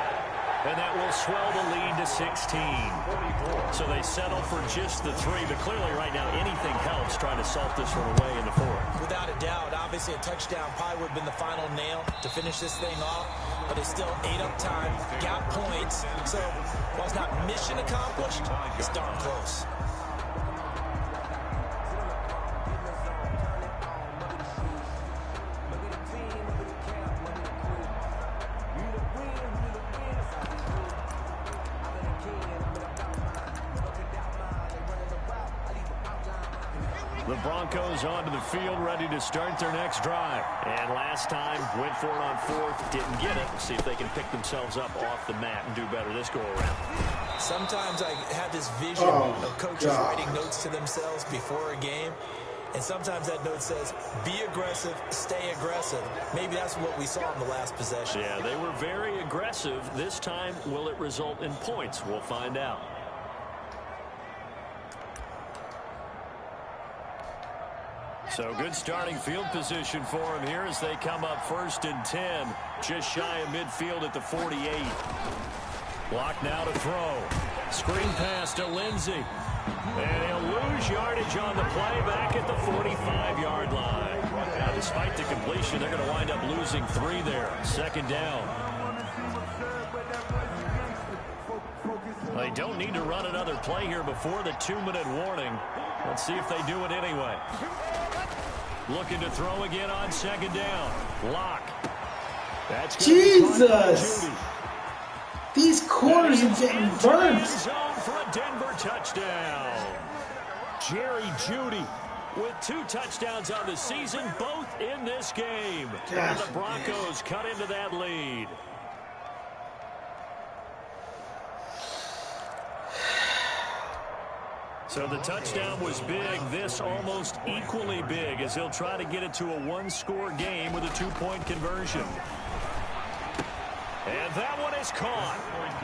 And that will swell the lead to 16. So they settle for just the 3, but clearly right now anything helps trying to salt this one away in the 4th. Without a doubt, obviously a touchdown probably would have been the final nail to finish this thing off, but it's still ate up time, got points, so while it's not mission accomplished, it's darn close. The Broncos onto the field, ready to start their next drive. And last time, went for it on 4th, didn't get it. See if they can pick themselves up off the mat and do better this go-around. Sometimes I have this vision of coaches writing notes to themselves before a game. And sometimes that note says, be aggressive, stay aggressive. Maybe that's what we saw in the last possession. Yeah, they were very aggressive. This time, will it result in points? We'll find out. So good starting field position for him here as they come up 1st and 10. Just shy of midfield at the 48. Block now to throw. Screen pass to Lindsey. And he'll lose yardage on the play back at the 45-yard line. Now, despite the completion, they're going to wind up losing 3 there. 2nd down. They don't need to run another play here before the 2-minute warning. Let's see if they do it anyway. Looking to throw again on 2nd down. Lock. That's Jesus! These corners are getting burnt. Zone for a Denver touchdown. Jerry Jeudy with 2 touchdowns on the season, both in this game. And the Broncos cut into that lead. So the touchdown was big. This almost equally big as he'll try to get it to a 1-score game with a 2-point conversion. And that one is caught.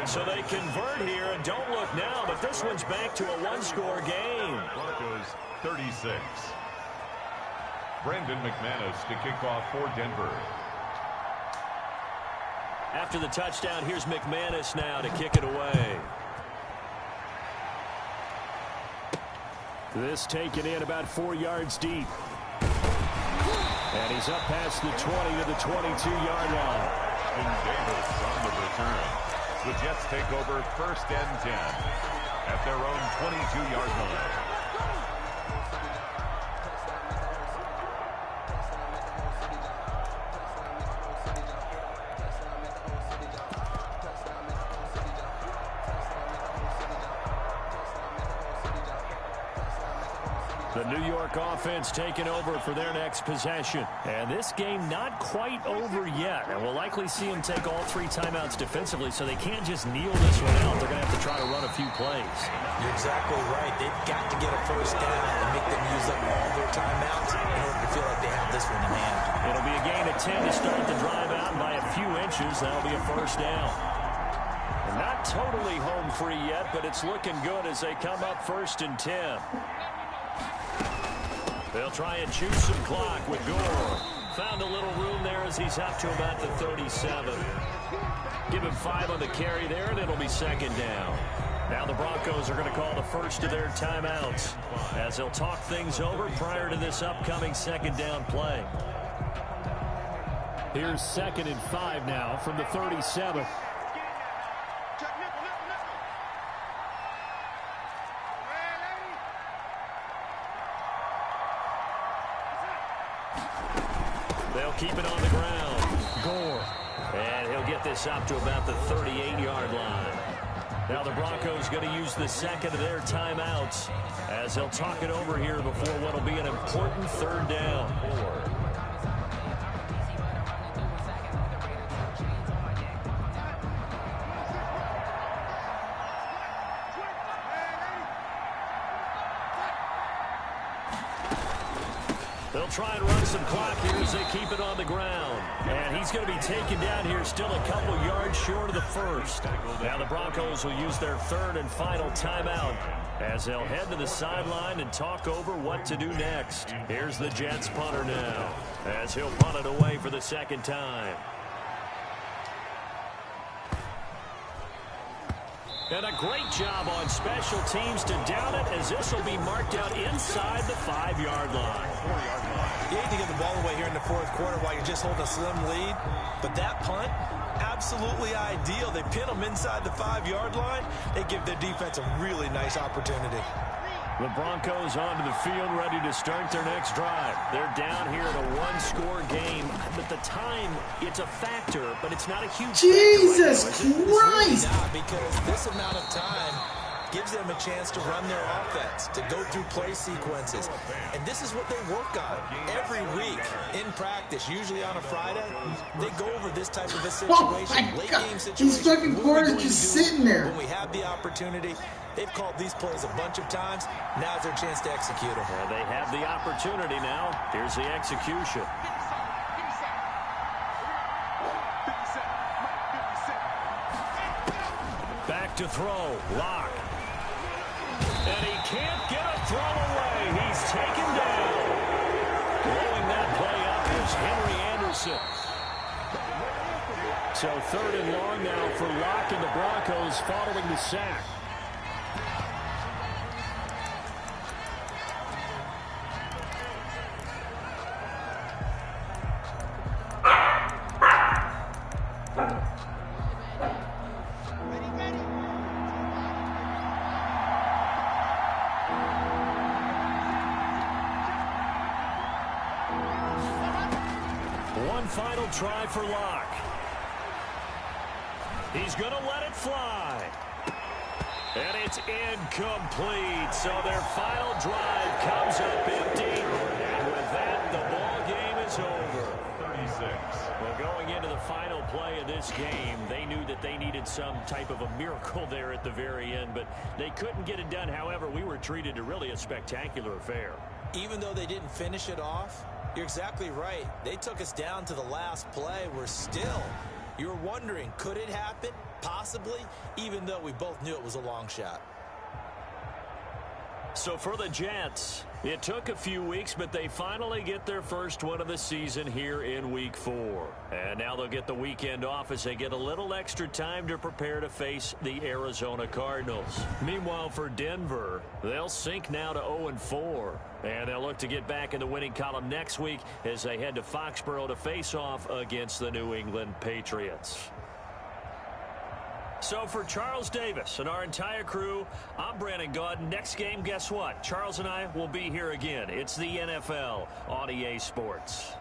So they convert here and don't look now, but this one's back to a 1-score game. Broncos 36. Brandon McManus to kick off for Denver. After the touchdown, here's McManus now to kick it away. This taken in about 4 yards deep. And he's up past the 20 to the 22-yard line. And Davis on the return. The Jets take over 1st and 10 at their own 22-yard line. The New York offense taking over for their next possession. And this game not quite over yet. And we'll likely see them take all 3 timeouts defensively, so they can't just kneel this one out. They're going to have to try to run a few plays. You're exactly right. They've got to get a 1st down and make them use up all their timeouts in order to feel like they have this one in hand. It'll be a gain of 10 to start the drive out, and by a few inches, that'll be a 1st down. And not totally home free yet, but it's looking good as they come up 1st and 10. They'll try and choose some clock with Gore. Found a little room there as he's up to about the 37. Give him 5 on the carry there, and it'll be second down. Now the Broncos are going to call the first of their timeouts as they'll talk things over prior to this upcoming second down play. Here's 2nd and 5 now from the 37. They'll keep it on the ground. Gore. And he'll get this up to about the 38-yard line. Now the Broncos going to use the second of their timeouts as they'll talk it over here before what will be an important third down. They'll try and run some clock here as they keep it on the ground. And he's going to be taken down here still a couple yards short of the first. Now the Broncos will use their third and final timeout as they'll head to the sideline and talk over what to do next. Here's the Jets punter now as he'll punt it away for the second time. And a great job on special teams to down it as this will be marked out inside the 5-yard line. You hate to give the ball away here in the fourth quarter while you're just holding a slim lead, but that punt, absolutely ideal. They pin them inside the 5-yard line. They give their defense a really nice opportunity. The Broncos onto the field ready to start their next drive. They're down here in a one-score game, but the time, it's a factor, but it's not a huge Jesus factor. Christ! It's really not, because this amount of time gives them a chance to run their offense, to go through play sequences. And this is what they work on every week in practice, usually on a Friday. They go over this type of a situation, oh late God. game situation. These fucking quarters just sitting there. When we have the opportunity, they've called these plays a bunch of times. Now's their chance to execute them. Well, they have the opportunity now. Here's the execution. Back to throw. Lock. And he can't get a throw away. He's taken down. Blowing that play up is Henry Anderson. So 3rd and long now for Lock and the Broncos following the sack. One final try for Locke. He's going to let it fly. And it's incomplete. So their final drive comes up empty. And with that, the ball game is over. 36. Well, going into the final play of this game, they knew that they needed some type of a miracle there at the very end, but they couldn't get it done. However, we were treated to really a spectacular affair. Even though they didn't finish it off, you're exactly right. They took us down to the last play. We're still, you were wondering, could it happen? Possibly, even though we both knew it was a long shot. So for the Jets, it took a few weeks, but they finally get their first one of the season here in Week 4. And now they'll get the weekend off as they get a little extra time to prepare to face the Arizona Cardinals. Meanwhile, for Denver, they'll sink now to 0-4. And they'll look to get back in the winning column next week as they head to Foxborough to face off against the New England Patriots. So for Charles Davis and our entire crew, I'm Brandon Gaudin. Next game, guess what? Charles and I will be here again. It's the NFL on EA Sports.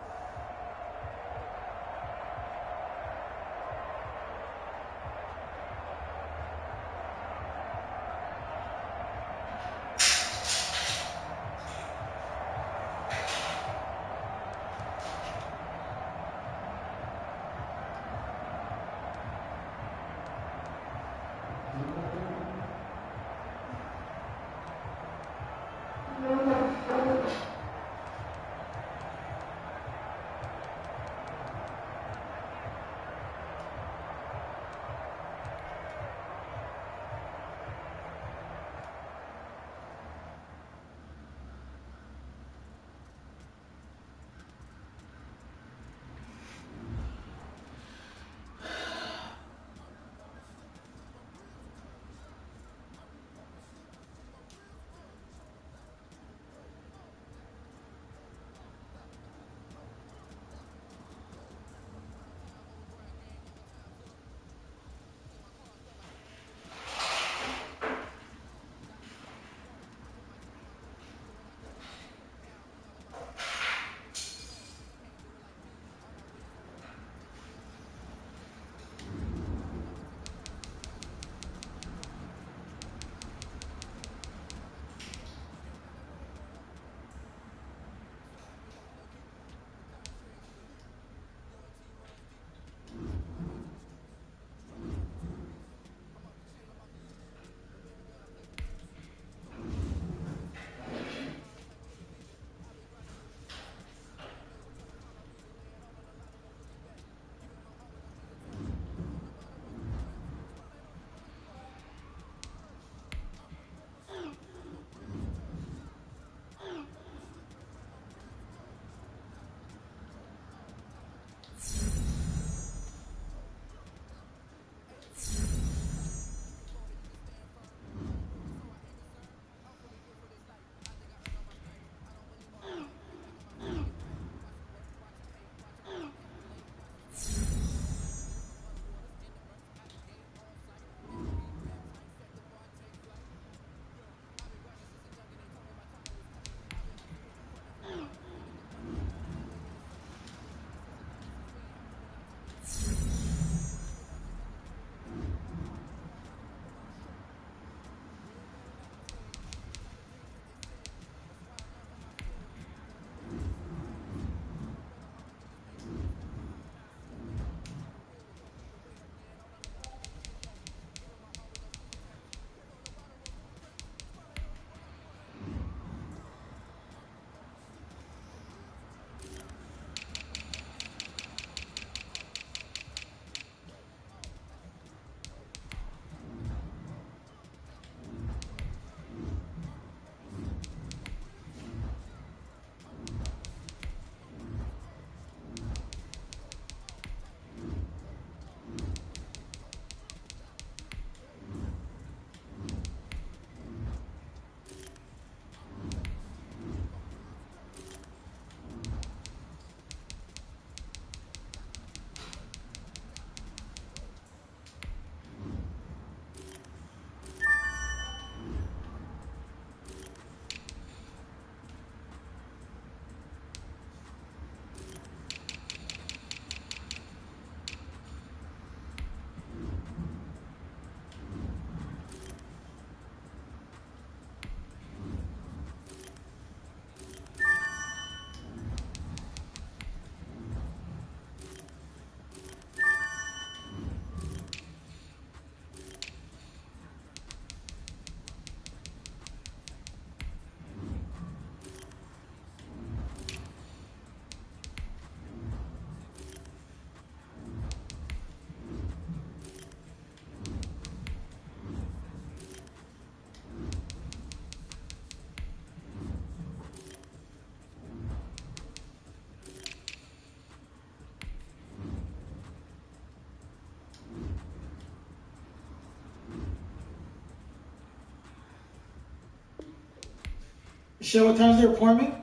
Michelle, what time's their appointment?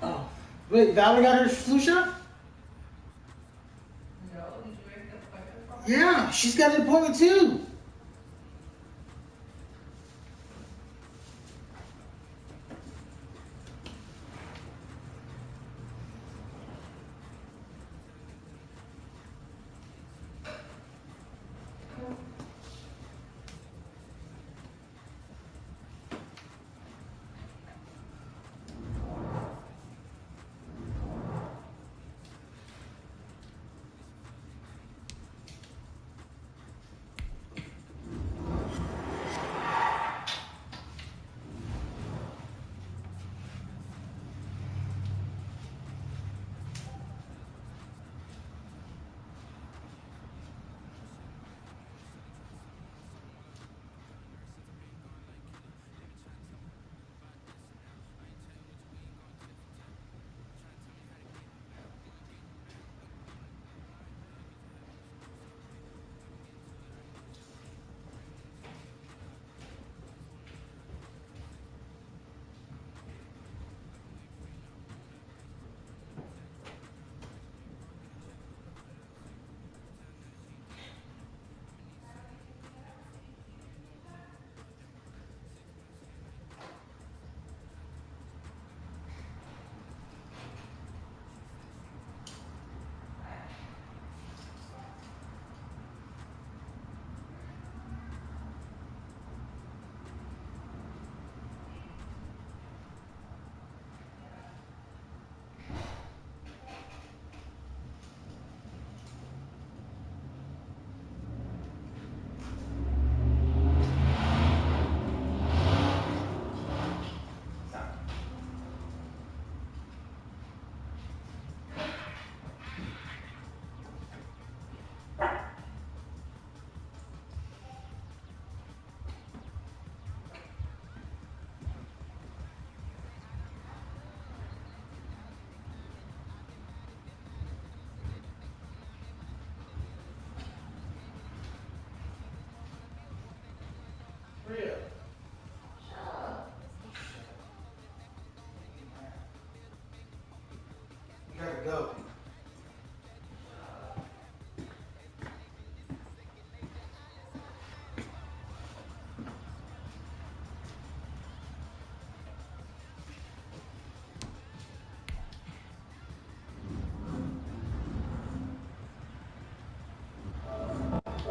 Oh. Wait, Valerie got her flu shot? No, did you make the appointment for her? Yeah, she's got an appointment too.